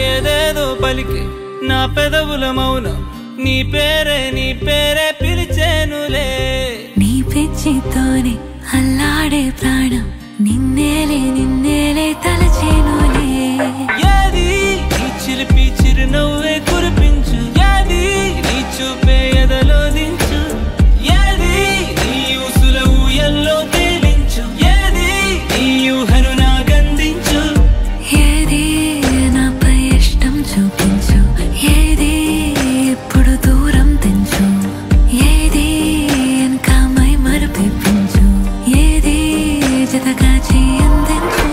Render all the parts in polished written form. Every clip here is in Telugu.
ఏదేదో పలికే నా పెదవుల మౌనం నీ పేరే పిలిచేనులే నీ పిచ్చితోనే అల్లాడే ప్రాణం నిన్నేలే తలచేనులే ఏది నీ చిలిపి చిరునవ్వే కురిపించు ఏది నీ చూపే ఎదలో దించు ఏది నీ ఊసుల ఊయల్లో తేలించు ఏది నీ ఊహను నాగందించు ఏది నాపై ఇష్టం చూపించు ఏది ఇప్పుడు దూరం తెంచు ఏది ఇంకా మై మరపించు ఏది జతగా చేయందించు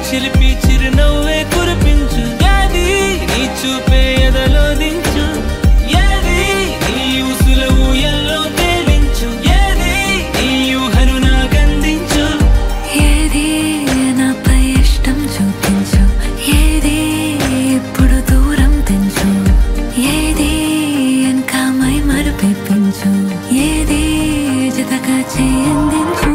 చిలిపి చిరునవ్వే కురిపించు ఏది నీ చూపే ఎదలో దించు ఏది నీ ఊసుల ఊయల్లో తేలించు ఏది నీ ఊహను నాగందించు ఏది నాపై ఇష్టం చూపించు ఏది ఇప్పుడు దూరం తెంచు ఏది ఇంకా మై మరపించు ఏది జతగా చేయందించు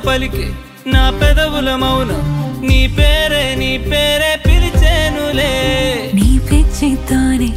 పలికే నా పెదవుల మౌనం నీ పేరే పిలిచేనులే నీ పిచ్చితోనే